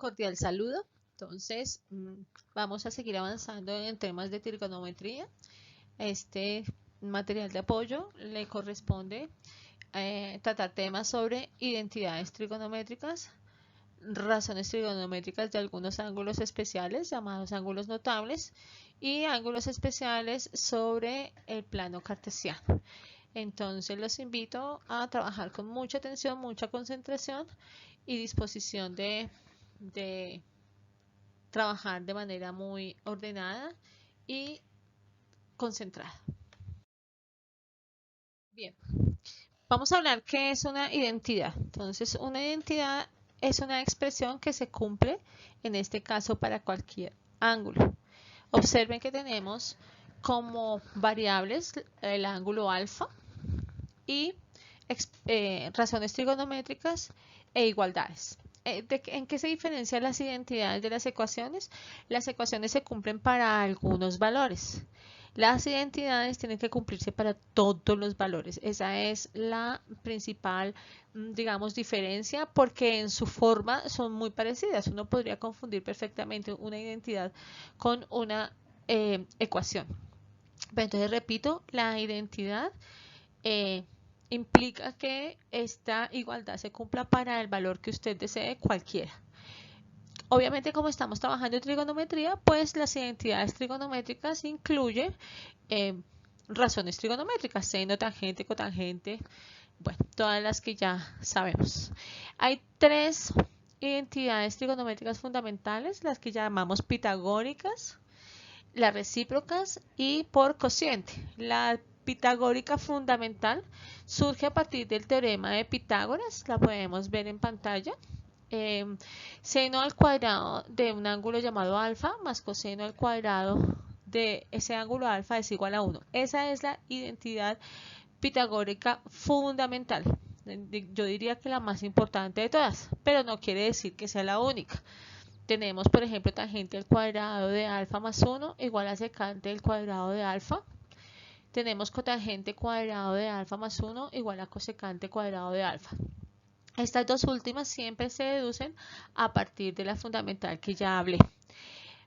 Cordial saludo. Entonces, vamos a seguir avanzando en temas de trigonometría. Este material de apoyo le corresponde tratar temas sobre identidades trigonométricas, razones trigonométricas de algunos ángulos especiales llamados ángulos notables y ángulos especiales sobre el plano cartesiano. Entonces los invito a trabajar con mucha atención, mucha concentración y disposición de trabajar de manera muy ordenada y concentrada. Bien, vamos a hablar qué es una identidad. Entonces, una identidad es una expresión que se cumple, en este caso, para cualquier ángulo. Observen que tenemos como variables el ángulo alfa y razones trigonométricas e igualdades. ¿En qué se diferencian las identidades de las ecuaciones? Las ecuaciones se cumplen para algunos valores. Las identidades tienen que cumplirse para todos los valores. Esa es la principal, digamos, diferencia, porque en su forma son muy parecidas. Uno podría confundir perfectamente una identidad con una ecuación. Pero entonces, repito, la identidad implica que esta igualdad se cumpla para el valor que usted desee, cualquiera. Obviamente, como estamos trabajando en trigonometría, pues las identidades trigonométricas incluyen razones trigonométricas, seno, tangente, cotangente, bueno, todas las que ya sabemos. Hay tres identidades trigonométricas fundamentales, las que llamamos pitagóricas, las recíprocas y por cociente. La pitagórica fundamental surge a partir del teorema de Pitágoras, la podemos ver en pantalla. Seno al cuadrado de un ángulo llamado alfa más coseno al cuadrado de ese ángulo alfa es igual a 1. Esa es la identidad pitagórica fundamental. Yo diría que la más importante de todas, pero no quiere decir que sea la única. Tenemos, por ejemplo, tangente al cuadrado de alfa más 1 igual a secante al cuadrado de alfa. Tenemos cotangente cuadrado de alfa más 1 igual a cosecante cuadrado de alfa. Estas dos últimas siempre se deducen a partir de la fundamental que ya hablé.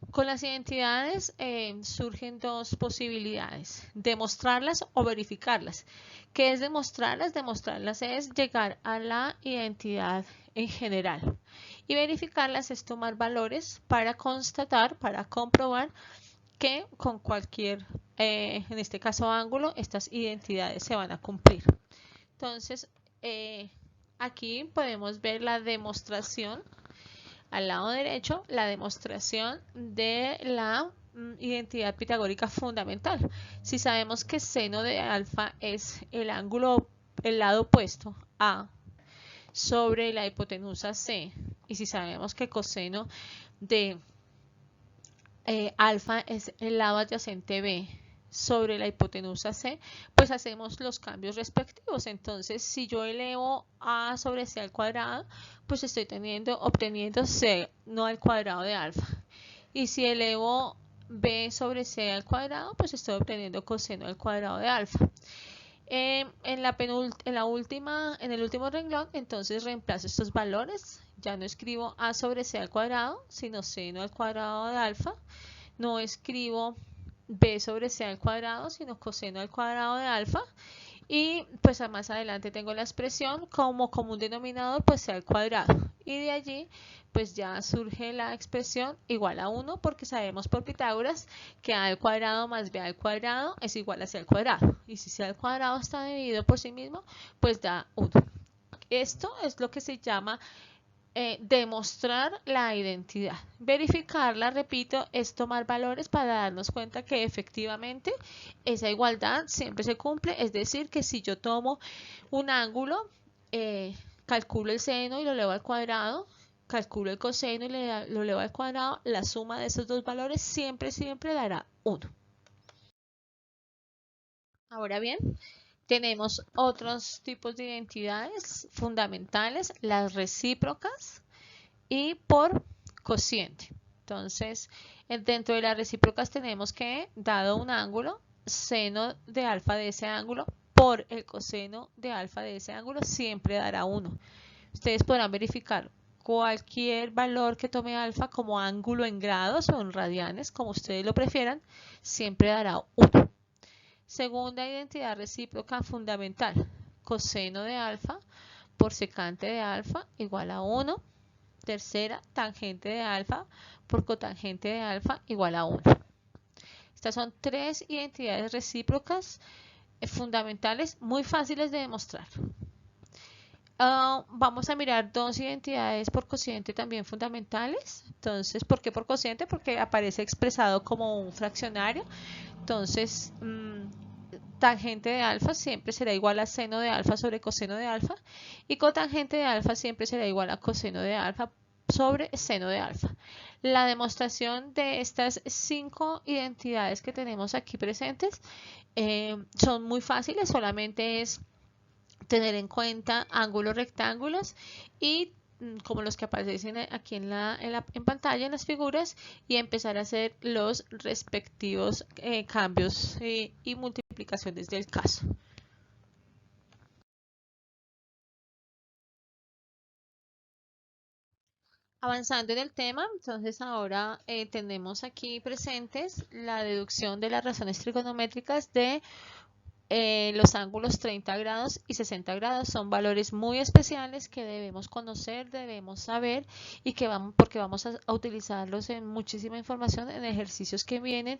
Con las identidades surgen dos posibilidades, demostrarlas o verificarlas. ¿Qué es demostrarlas? Demostrarlas es llegar a la identidad en general. Y verificarlas es tomar valores para constatar, para comprobar que con cualquier, en este caso ángulo, estas identidades se van a cumplir. Entonces, aquí podemos ver la demostración, al lado derecho, la demostración de la identidad pitagórica fundamental. Si sabemos que seno de alfa es el ángulo, el lado opuesto a sobre la hipotenusa C, y si sabemos que coseno de alfa es el lado adyacente B sobre la hipotenusa C, pues hacemos los cambios respectivos. Entonces, si yo elevo A sobre C al cuadrado, pues estoy obteniendo seno al cuadrado de alfa. Y si elevo B sobre C al cuadrado, pues estoy obteniendo coseno al cuadrado de alfa. En el último renglón, entonces reemplazo estos valores. Ya no escribo A sobre C al cuadrado, sino seno al cuadrado de alfa. No escribo B sobre C al cuadrado, sino coseno al cuadrado de alfa. Y pues más adelante tengo la expresión como común denominador, pues C al cuadrado. Y de allí pues ya surge la expresión igual a 1, porque sabemos por Pitágoras que A al cuadrado más B al cuadrado es igual a C al cuadrado. Y si C al cuadrado está dividido por sí mismo, pues da 1. Esto es lo que se llama demostrar la identidad. Verificarla, repito, es tomar valores para darnos cuenta que efectivamente esa igualdad siempre se cumple. Es decir, que si yo tomo un ángulo, calculo el seno y lo elevo al cuadrado, calculo el coseno y lo elevo al cuadrado, la suma de esos dos valores siempre dará 1. Ahora bien, tenemos otros tipos de identidades fundamentales, las recíprocas y por cociente. Entonces, dentro de las recíprocas tenemos que, dado un ángulo, seno de alfa de ese ángulo por el coseno de alfa de ese ángulo siempre dará 1. Ustedes podrán verificar cualquier valor que tome alfa como ángulo en grados o en radianes, como ustedes lo prefieran, siempre dará 1. Segunda identidad recíproca fundamental, coseno de alfa por secante de alfa igual a 1. Tercera, tangente de alfa por cotangente de alfa igual a 1. Estas son 3 identidades recíprocas fundamentales muy fáciles de demostrar. Vamos a mirar 2 identidades por cociente también fundamentales. Entonces, ¿por qué por cociente? Porque aparece expresado como un fraccionario. Entonces, tangente de alfa siempre será igual a seno de alfa sobre coseno de alfa. Y cotangente de alfa siempre será igual a coseno de alfa sobre seno de alfa. La demostración de estas 5 identidades que tenemos aquí presentes son muy fáciles, solamente es tener en cuenta ángulos rectángulos y como los que aparecen aquí en pantalla en las figuras y empezar a hacer los respectivos cambios y multiplicaciones del caso. Avanzando en el tema, entonces ahora tenemos aquí presentes la deducción de las razones trigonométricas de los ángulos 30 grados y 60 grados. Son valores muy especiales que debemos conocer, debemos saber y que porque vamos a utilizarlos en muchísima información en ejercicios que vienen,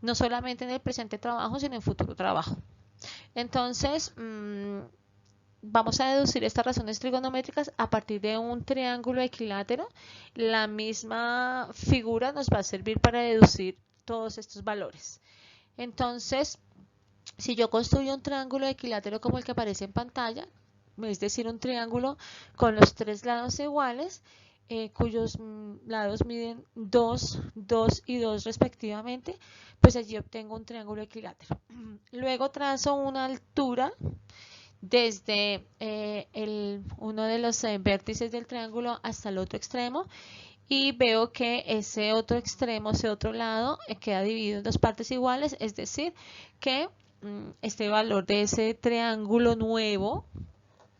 no solamente en el presente trabajo, sino en futuro trabajo. Entonces, vamos a deducir estas razones trigonométricas a partir de un triángulo equilátero. La misma figura nos va a servir para deducir todos estos valores. Entonces, si yo construyo un triángulo equilátero como el que aparece en pantalla, es decir, un triángulo con los 3 lados iguales, cuyos lados miden 2, 2 y 2 respectivamente, pues allí obtengo un triángulo equilátero. Luego trazo una altura desde uno de los vértices del triángulo hasta el otro extremo y veo que ese otro extremo, ese otro lado, queda dividido en 2 partes iguales, es decir, que este valor de ese triángulo nuevo,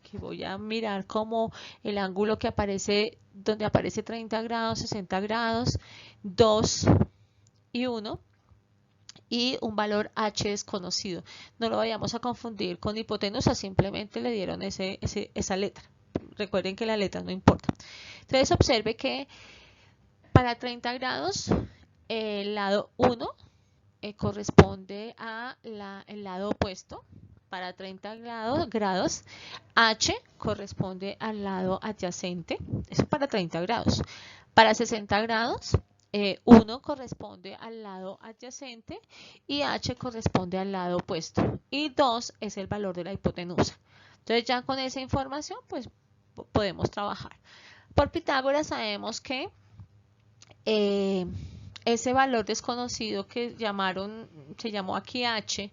que voy a mirar como el ángulo que aparece, donde aparece 30 grados, 60 grados, 2 y 1, y un valor h desconocido. No lo vayamos a confundir con hipotenusa, simplemente le dieron esa letra. Recuerden que la letra no importa. Entonces observe que para 30 grados el lado 1 corresponde a el lado opuesto. Para 30 grados, H corresponde al lado adyacente. Eso para 30 grados. Para 60 grados, 1 corresponde al lado adyacente y H corresponde al lado opuesto. Y 2 es el valor de la hipotenusa. Entonces ya con esa información pues podemos trabajar. Por Pitágoras sabemos que ese valor desconocido que se llamó aquí h,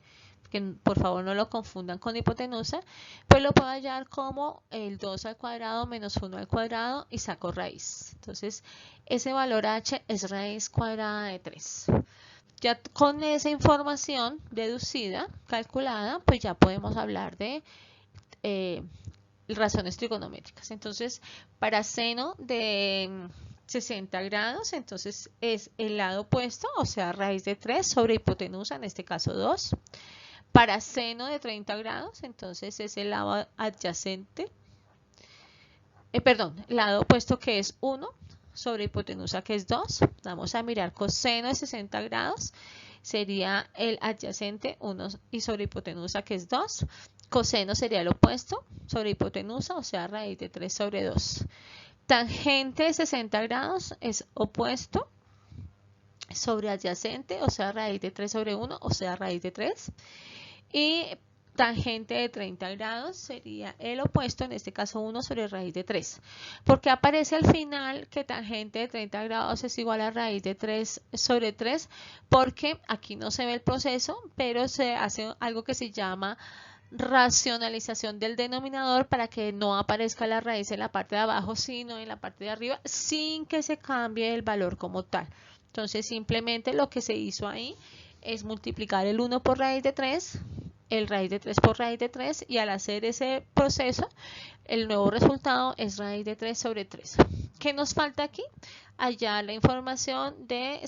que por favor no lo confundan con hipotenusa, pues lo puedo hallar como el 2 al cuadrado menos 1 al cuadrado y saco raíz. Entonces ese valor h es raíz cuadrada de 3. Ya con esa información deducida, calculada, pues ya podemos hablar de razones trigonométricas. Entonces para seno de 60 grados, entonces es el lado opuesto, o sea, raíz de 3 sobre hipotenusa, en este caso 2. Para seno de 30 grados, entonces es el lado adyacente, lado opuesto que es 1 sobre hipotenusa que es 2. Vamos a mirar coseno de 60 grados, sería el adyacente 1 y sobre hipotenusa que es 2. Coseno sería el opuesto sobre hipotenusa, o sea, raíz de 3 sobre 2. Tangente de 60 grados es opuesto sobre adyacente, o sea, raíz de 3 sobre 1, o sea, raíz de 3. Y tangente de 30 grados sería el opuesto, en este caso 1 sobre raíz de 3. Porque aparece al final que tangente de 30 grados es igual a raíz de 3 sobre 3, porque aquí no se ve el proceso, pero se hace algo que se llama racionalización del denominador para que no aparezca la raíz en la parte de abajo, sino en la parte de arriba, sin que se cambie el valor como tal. Entonces simplemente lo que se hizo ahí es multiplicar el 1 por raíz de 3 el raíz de 3 por raíz de 3 y al hacer ese proceso el nuevo resultado es raíz de 3 sobre 3. ¿Qué nos falta aquí? Hallar la información de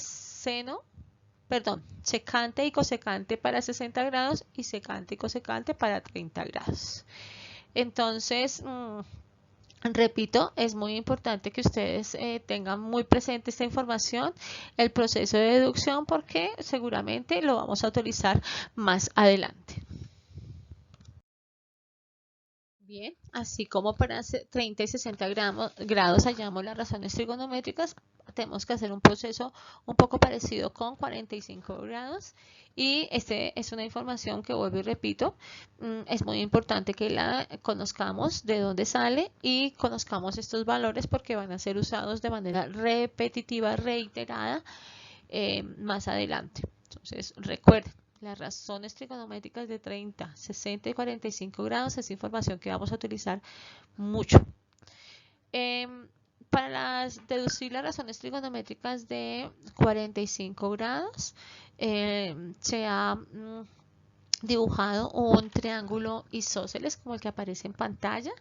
secante y cosecante para 60 grados y secante y cosecante para 30 grados. Entonces, repito, es muy importante que ustedes tengan muy presente esta información, el proceso de deducción, porque seguramente lo vamos a utilizar más adelante. Bien, así como para 30 y 60 grados hallamos las razones trigonométricas, tenemos que hacer un proceso un poco parecido con 45 grados y este es una información que vuelvo y repito, es muy importante que la conozcamos de dónde sale y conozcamos estos valores porque van a ser usados de manera repetitiva, reiterada más adelante. Entonces recuerden, las razones trigonométricas de 30, 60 y 45 grados es información que vamos a utilizar mucho. Para deducir las razones trigonométricas de 45 grados, se ha dibujado un triángulo isósceles como el que aparece en pantalla.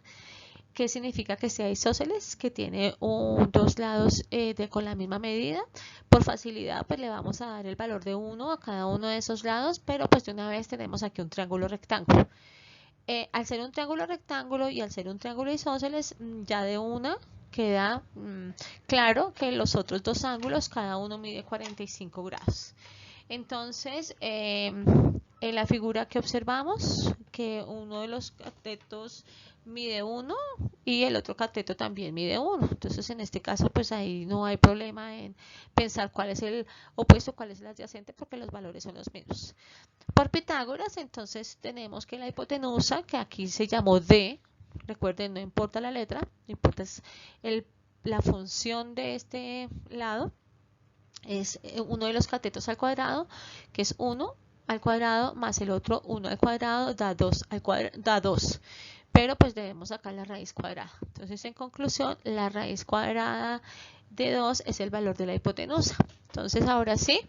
¿Qué significa que sea isósceles? Que tiene dos lados con la misma medida. Por facilidad, pues le vamos a dar el valor de 1 a cada uno de esos lados, pero pues de una vez tenemos aquí un triángulo rectángulo. Al ser un triángulo rectángulo y al ser un triángulo isósceles, ya de una queda claro que los otros dos ángulos, cada uno mide 45 grados. Entonces, en la figura que observamos, que uno de los catetos mide 1 y el otro cateto también mide 1. Entonces, en este caso, pues ahí no hay problema en pensar cuál es el opuesto, cuál es el adyacente, porque los valores son los mismos. Por Pitágoras, entonces tenemos que la hipotenusa, que aquí se llamó D, recuerden, no importa la letra, no importa la función de este lado, es uno de los catetos al cuadrado, que es 1 al cuadrado más el otro 1 al cuadrado, da 2 al cuadrado, da 2. Pero pues debemos sacar la raíz cuadrada. Entonces, en conclusión, la raíz cuadrada de 2 es el valor de la hipotenusa. Entonces, ahora sí,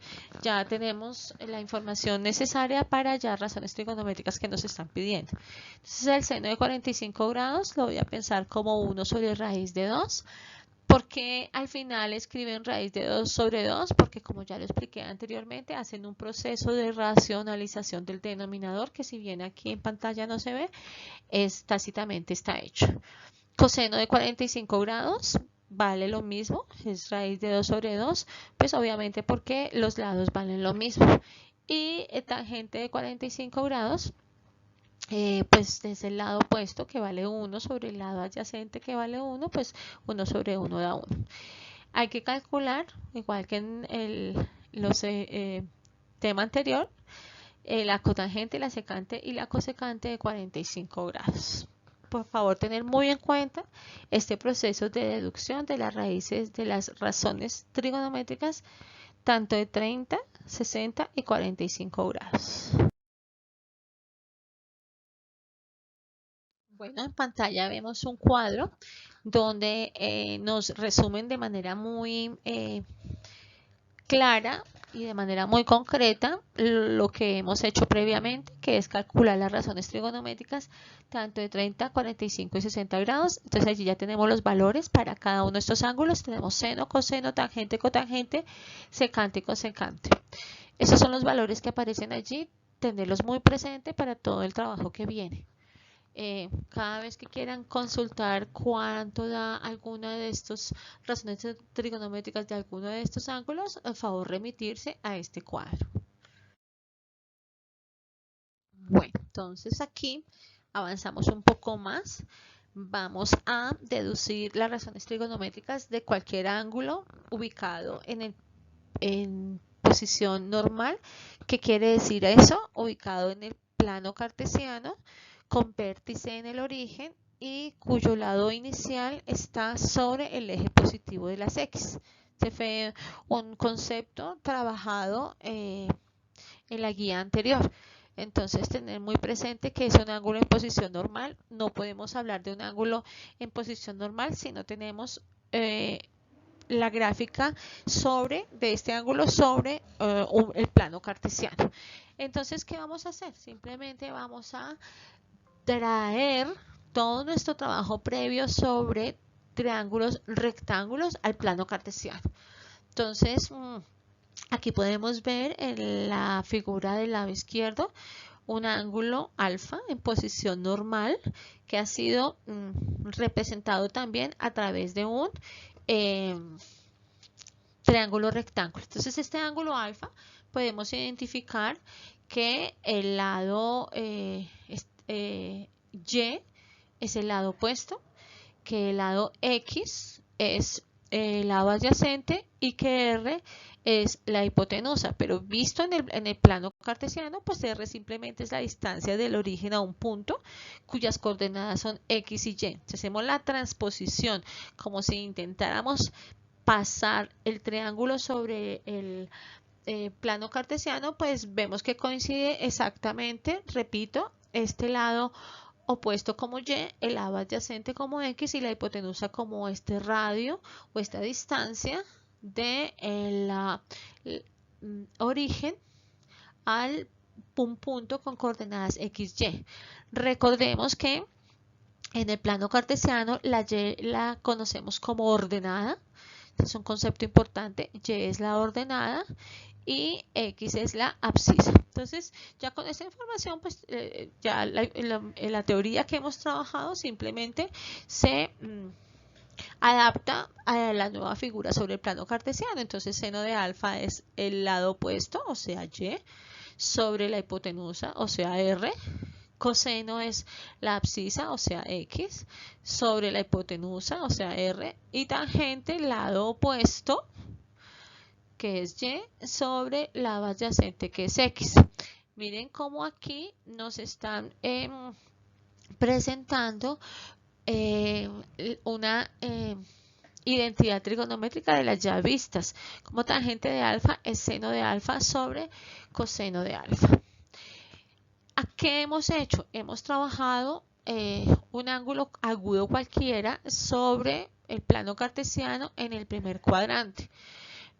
ya tenemos la información necesaria para hallar razones trigonométricas que nos están pidiendo. Entonces, el seno de 45 grados lo voy a pensar como 1 sobre raíz de 2. ¿Por qué al final escriben raíz de 2 sobre 2? Porque como ya lo expliqué anteriormente, hacen un proceso de racionalización del denominador que si bien aquí en pantalla no se ve, tácitamente está hecho. Coseno de 45 grados vale lo mismo, es raíz de 2 sobre 2, pues obviamente porque los lados valen lo mismo. Y tangente de 45 grados, pues es el lado opuesto que vale 1 sobre el lado adyacente que vale 1, pues 1 sobre 1 da 1. Hay que calcular, igual que en el tema anterior, la cotangente, la secante y la cosecante de 45 grados. Por favor, tener muy en cuenta este proceso de deducción de las raíces de las razones trigonométricas, tanto de 30, 60 y 45 grados. Bueno, en pantalla vemos un cuadro donde nos resumen de manera muy clara y de manera muy concreta lo que hemos hecho previamente, que es calcular las razones trigonométricas tanto de 30, 45 y 60 grados. Entonces allí ya tenemos los valores para cada uno de estos ángulos. Tenemos seno, coseno, tangente, cotangente, secante y cosecante. Esos son los valores que aparecen allí. Tenerlos muy presente para todo el trabajo que viene. Cada vez que quieran consultar cuánto da alguna de estas razones trigonométricas de alguno de estos ángulos, por favor remitirse a este cuadro. Bueno, entonces aquí avanzamos un poco más. Vamos a deducir las razones trigonométricas de cualquier ángulo ubicado en posición normal. ¿Qué quiere decir eso? Ubicado en el plano cartesiano, con vértice en el origen y cuyo lado inicial está sobre el eje positivo de las X. Este fue un concepto trabajado en la guía anterior. Entonces, tener muy presente que es un ángulo en posición normal. No podemos hablar de un ángulo en posición normal si no tenemos la gráfica de este ángulo sobre el plano cartesiano. Entonces, ¿qué vamos a hacer? Simplemente vamos a traer todo nuestro trabajo previo sobre triángulos rectángulos al plano cartesiano. Entonces, aquí podemos ver en la figura del lado izquierdo un ángulo alfa en posición normal que ha sido representado también a través de un triángulo rectángulo. Entonces, este ángulo alfa podemos identificar que el lado Y es el lado opuesto, que el lado X es el lado adyacente y que R es la hipotenusa, pero visto en el plano cartesiano, pues R simplemente es la distancia del origen a un punto cuyas coordenadas son X y Y. Si hacemos la transposición como si intentáramos pasar el triángulo sobre el plano cartesiano, pues vemos que coincide exactamente, repito, este lado opuesto como Y, el lado adyacente como X y la hipotenusa como este radio o esta distancia de origen al punto con coordenadas X, Y. Recordemos que en el plano cartesiano la Y la conocemos como ordenada. Es un concepto importante. Y es la ordenada y X es la abscisa. Entonces, ya con esta información, pues ya la teoría que hemos trabajado simplemente se adapta a la nueva figura sobre el plano cartesiano. Entonces, seno de alfa es el lado opuesto, o sea, Y, sobre la hipotenusa, o sea, R. Coseno es la abscisa, o sea, X, sobre la hipotenusa, o sea, R. Y tangente, lado opuesto, que es Y, sobre la adyacente, que es X. Miren cómo aquí nos están presentando una identidad trigonométrica de las ya vistas. Como tangente de alfa es seno de alfa sobre coseno de alfa. ¿A qué hemos hecho? Hemos trabajado un ángulo agudo cualquiera sobre el plano cartesiano en el primer cuadrante.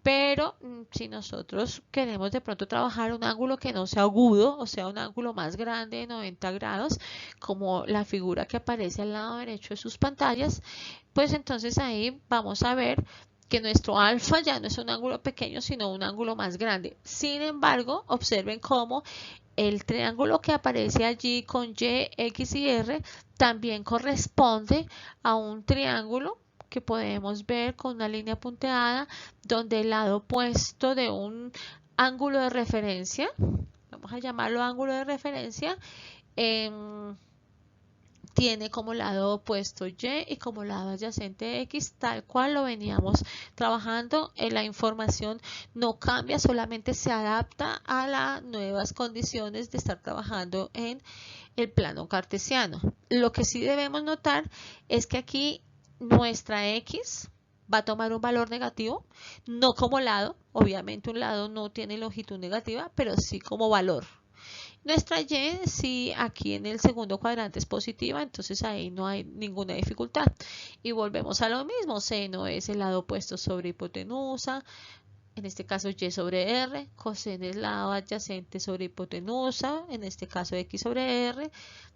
Pero si nosotros queremos de pronto trabajar un ángulo que no sea agudo, o sea, un ángulo más grande de 90 grados, como la figura que aparece al lado derecho de sus pantallas, pues entonces ahí vamos a ver que nuestro alfa ya no es un ángulo pequeño, sino un ángulo más grande. Sin embargo, observen cómo el triángulo que aparece allí con Y, X y R también corresponde a un triángulo que podemos ver con una línea punteada donde el lado opuesto de un ángulo de referencia, vamos a llamarlo ángulo de referencia, tiene como lado opuesto Y y como lado adyacente X, tal cual lo veníamos trabajando. La información no cambia, solamente se adapta a las nuevas condiciones de estar trabajando en el plano cartesiano. Lo que sí debemos notar es que aquí nuestra X va a tomar un valor negativo, no como lado, obviamente un lado no tiene longitud negativa, pero sí como valor. Nuestra Y, si aquí en el segundo cuadrante es positiva, entonces ahí no hay ninguna dificultad. Y volvemos a lo mismo, seno es el lado opuesto sobre hipotenusa, en este caso Y sobre R, coseno es lado adyacente sobre hipotenusa, en este caso X sobre R,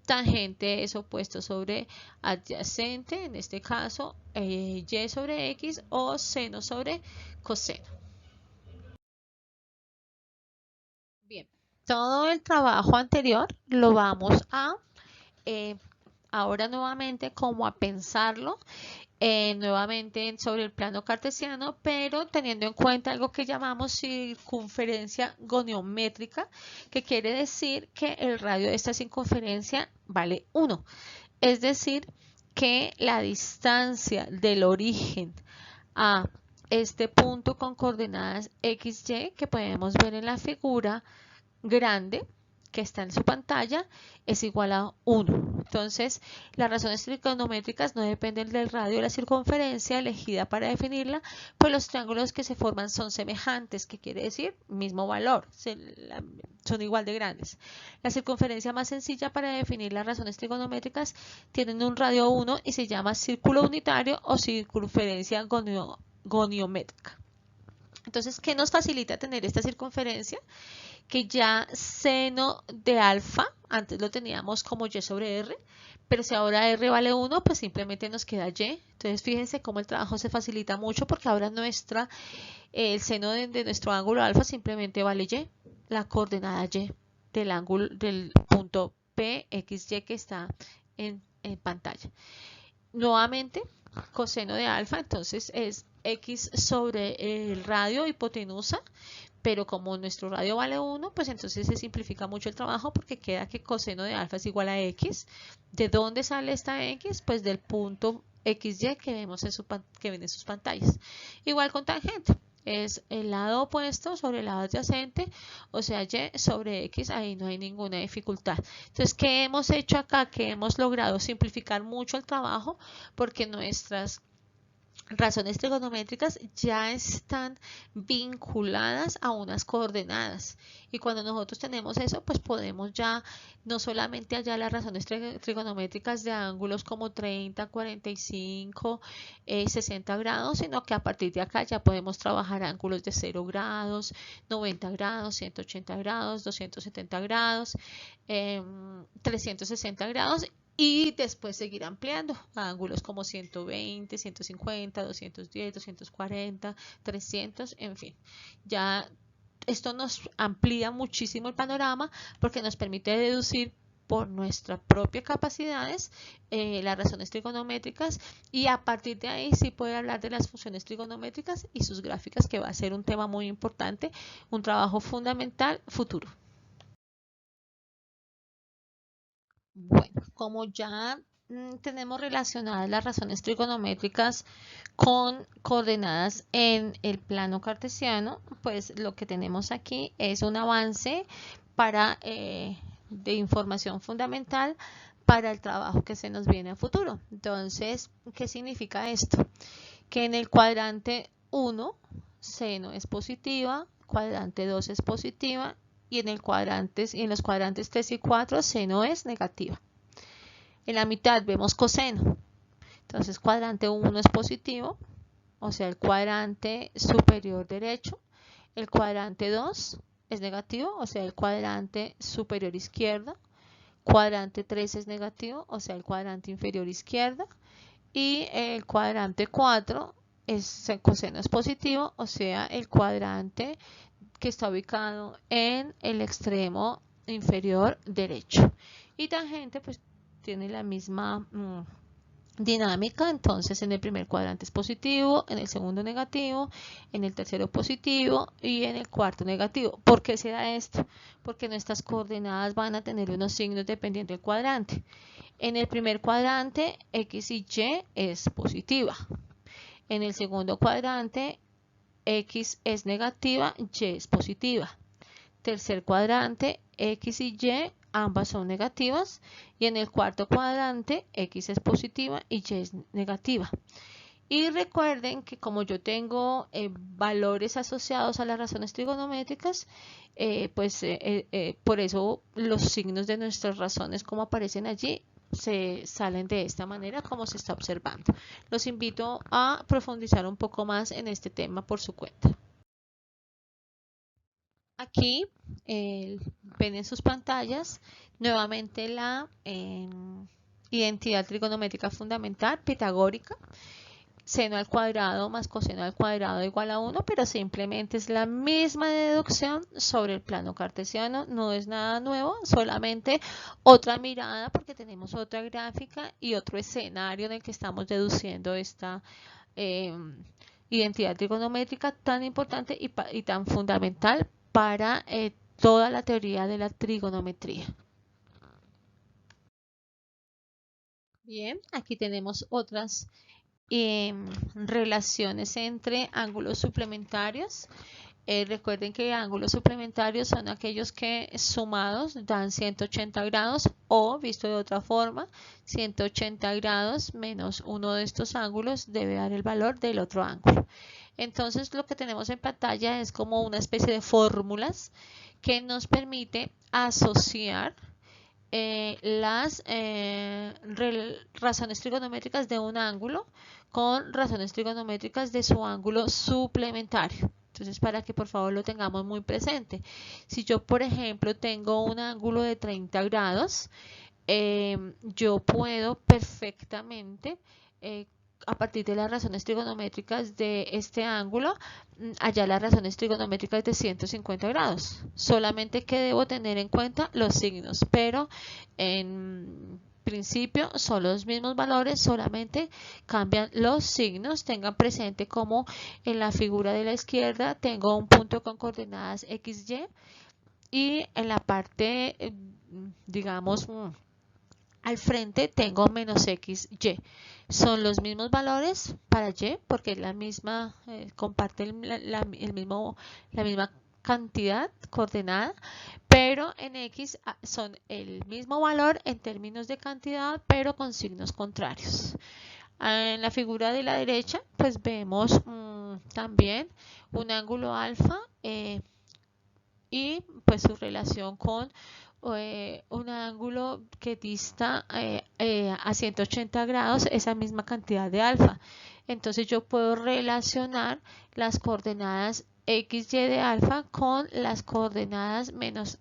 tangente es opuesto sobre adyacente, en este caso Y sobre X o seno sobre coseno. Bien, todo el trabajo anterior lo vamos a ahora nuevamente como a pensarlo nuevamente sobre el plano cartesiano, pero teniendo en cuenta algo que llamamos circunferencia goniométrica, que quiere decir que el radio de esta circunferencia vale 1. Es decir, que la distancia del origen a este punto con coordenadas XY que podemos ver en la figura grande que está en su pantalla es igual a 1. Entonces, las razones trigonométricas no dependen del radio de la circunferencia elegida para definirla, pues los triángulos que se forman son semejantes, que quiere decir mismo valor, son igual de grandes. La circunferencia más sencilla para definir las razones trigonométricas tienen un radio 1 y se llama círculo unitario o circunferencia goniométrica. Entonces, ¿qué nos facilita tener esta circunferencia? Que ya seno de alfa, antes lo teníamos como y sobre r, pero si ahora r vale 1, pues simplemente nos queda y. Entonces, fíjense cómo el trabajo se facilita mucho porque ahora el seno de nuestro ángulo alfa simplemente vale y, la coordenada y del ángulo del punto PXY que está en pantalla. Nuevamente, coseno de alfa, entonces es x sobre el radio hipotenusa, pero como nuestro radio vale 1, pues entonces se simplifica mucho el trabajo porque queda que coseno de alfa es igual a x. ¿De dónde sale esta x? Pues del punto XY que vemos que ven en sus pantallas. Igual con tangente. Es el lado opuesto sobre el lado adyacente, o sea, y sobre x, ahí no hay ninguna dificultad. Entonces, ¿qué hemos hecho acá? Que hemos logrado simplificar mucho el trabajo porque nuestras razones trigonométricas ya están vinculadas a unas coordenadas, y cuando nosotros tenemos eso, pues podemos ya no solamente hallar las razones trigonométricas de ángulos como 30, 45, 60 grados, sino que a partir de acá ya podemos trabajar ángulos de 0 grados, 90 grados, 180 grados, 270 grados, 360 grados, y después seguir ampliando a ángulos como 120, 150, 210, 240, 300, en fin. Ya esto nos amplía muchísimo el panorama porque nos permite deducir por nuestras propias capacidades las razones trigonométricas, y a partir de ahí sí puede hablar de las funciones trigonométricas y sus gráficas, que va a ser un tema muy importante, un trabajo fundamental futuro. Bueno, como ya tenemos relacionadas las razones trigonométricas con coordenadas en el plano cartesiano, pues lo que tenemos aquí es un avance de información fundamental para el trabajo que se nos viene a futuro. Entonces, ¿qué significa esto? Que en el cuadrante 1, seno es positiva, cuadrante 2 es positiva, y en los cuadrantes 3 y 4 seno es negativa. En la mitad vemos coseno. Entonces, cuadrante 1 es positivo, o sea, el cuadrante superior derecho. El cuadrante 2 es negativo, o sea, el cuadrante superior izquierda. Cuadrante 3 es negativo, o sea, el cuadrante inferior izquierda. Y el cuadrante 4 coseno es positivo, o sea, el cuadrante que está ubicado en el extremo inferior derecho. Y tangente, pues tiene la misma dinámica. Entonces, en el primer cuadrante es positivo, en el segundo negativo, en el tercero positivo y en el cuarto negativo. ¿Por qué se da esto? Porque nuestras coordenadas van a tener unos signos dependiendo del cuadrante. En el primer cuadrante, x y y es positiva. En el segundo cuadrante, x es negativa, y es positiva. Tercer cuadrante, x y y ambas son negativas, y en el cuarto cuadrante x es positiva y y es negativa. Y recuerden que como yo tengo valores asociados a las razones trigonométricas, por eso los signos de nuestras razones, como aparecen allí, se salen de esta manera como se está observando. Los invito a profundizar un poco más en este tema por su cuenta. Aquí ven en sus pantallas nuevamente la identidad trigonométrica fundamental pitagórica. Seno al cuadrado más coseno al cuadrado igual a 1, pero simplemente es la misma deducción sobre el plano cartesiano, no es nada nuevo, solamente otra mirada porque tenemos otra gráfica y otro escenario en el que estamos deduciendo esta identidad trigonométrica tan importante y tan fundamental para toda la teoría de la trigonometría. Bien, aquí tenemos otras relaciones entre ángulos suplementarios. Recuerden que ángulos suplementarios son aquellos que sumados dan 180 grados, o visto de otra forma, 180 grados menos uno de estos ángulos debe dar el valor del otro ángulo. Entonces, lo que tenemos en pantalla es como una especie de fórmulas que nos permite asociar las razones trigonométricas de un ángulo con razones trigonométricas de su ángulo suplementario. Entonces, para que por favor lo tengamos muy presente. Si yo, por ejemplo, tengo un ángulo de 30 grados, yo puedo perfectamente, a partir de las razones trigonométricas de este ángulo, hallar las razones trigonométricas de 150 grados. Solamente que debo tener en cuenta los signos, pero en principio son los mismos valores, solamente cambian los signos. Tengan presente como en la figura de la izquierda tengo un punto con coordenadas XY y en la parte, digamos, al frente tengo menos XY. Son los mismos valores para Y porque es la misma, comparten la misma cantidad coordenada, pero en X son el mismo valor en términos de cantidad, pero con signos contrarios. En la figura de la derecha, pues vemos también un ángulo alfa y pues su relación con un ángulo que dista a 180 grados esa misma cantidad de alfa. Entonces yo puedo relacionar las coordenadas XY de alfa con las coordenadas menos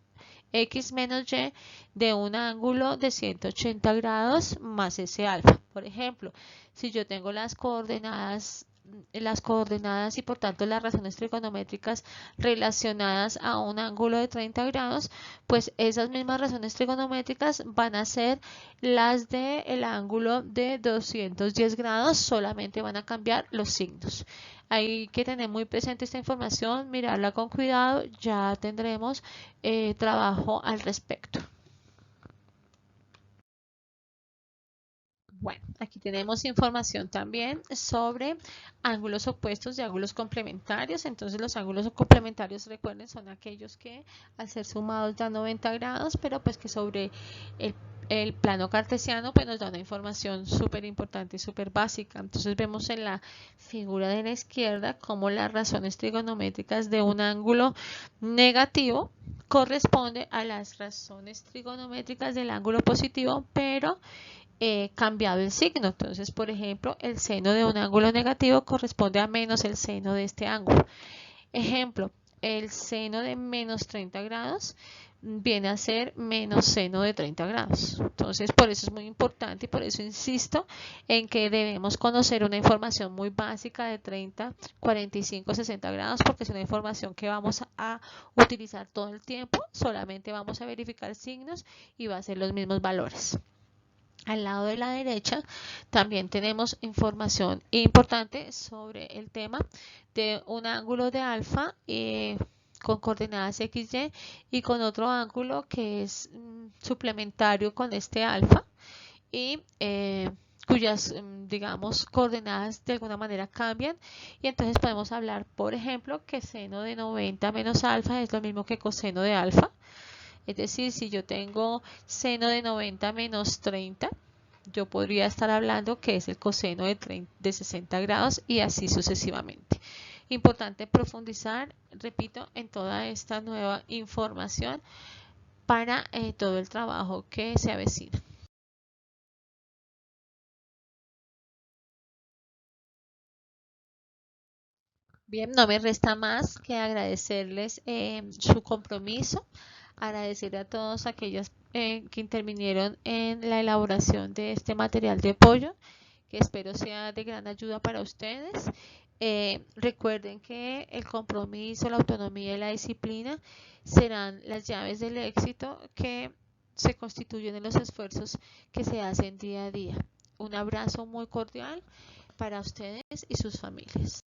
X menos Y de un ángulo de 180 grados más ese alfa. Por ejemplo, si yo tengo las coordenadas y por tanto las razones trigonométricas relacionadas a un ángulo de 30 grados, pues esas mismas razones trigonométricas van a ser las del ángulo de 210 grados, solamente van a cambiar los signos. Hay que tener muy presente esta información, mirarla con cuidado, ya tendremos trabajo al respecto. Bueno, aquí tenemos información también sobre ángulos opuestos y ángulos complementarios. Entonces los ángulos complementarios, recuerden, son aquellos que al ser sumados dan 90 grados, pero pues que sobre el plano cartesiano pues nos da una información súper importante y súper básica. Entonces vemos en la figura de la izquierda cómo las razones trigonométricas de un ángulo negativo corresponde a las razones trigonométricas del ángulo positivo, pero cambiado el signo. Entonces, por ejemplo, el seno de un ángulo negativo corresponde a menos el seno de este ángulo. Ejemplo, el seno de menos 30 grados viene a ser menos seno de 30 grados. Entonces, por eso es muy importante y por eso insisto en que debemos conocer una información muy básica de 30, 45, 60 grados, porque es una información que vamos a utilizar todo el tiempo. Solamente vamos a verificar signos y va a ser los mismos valores. Al lado de la derecha también tenemos información importante sobre el tema de un ángulo de alfa con coordenadas XY y con otro ángulo que es suplementario con este alfa y cuyas, digamos, coordenadas de alguna manera cambian. Y entonces podemos hablar, por ejemplo, que seno de 90 menos alfa es lo mismo que coseno de alfa. Es decir, si yo tengo seno de 90 menos 30, yo podría estar hablando que es el coseno de 60 grados y así sucesivamente. Importante profundizar, repito, en toda esta nueva información para todo el trabajo que se avecina. Bien, no me resta más que agradecerles su compromiso, agradecer a todos aquellos que intervinieron en la elaboración de este material de apoyo, que espero sea de gran ayuda para ustedes. Recuerden que el compromiso, la autonomía y la disciplina serán las llaves del éxito que se constituyen en los esfuerzos que se hacen día a día. Un abrazo muy cordial para ustedes y sus familias.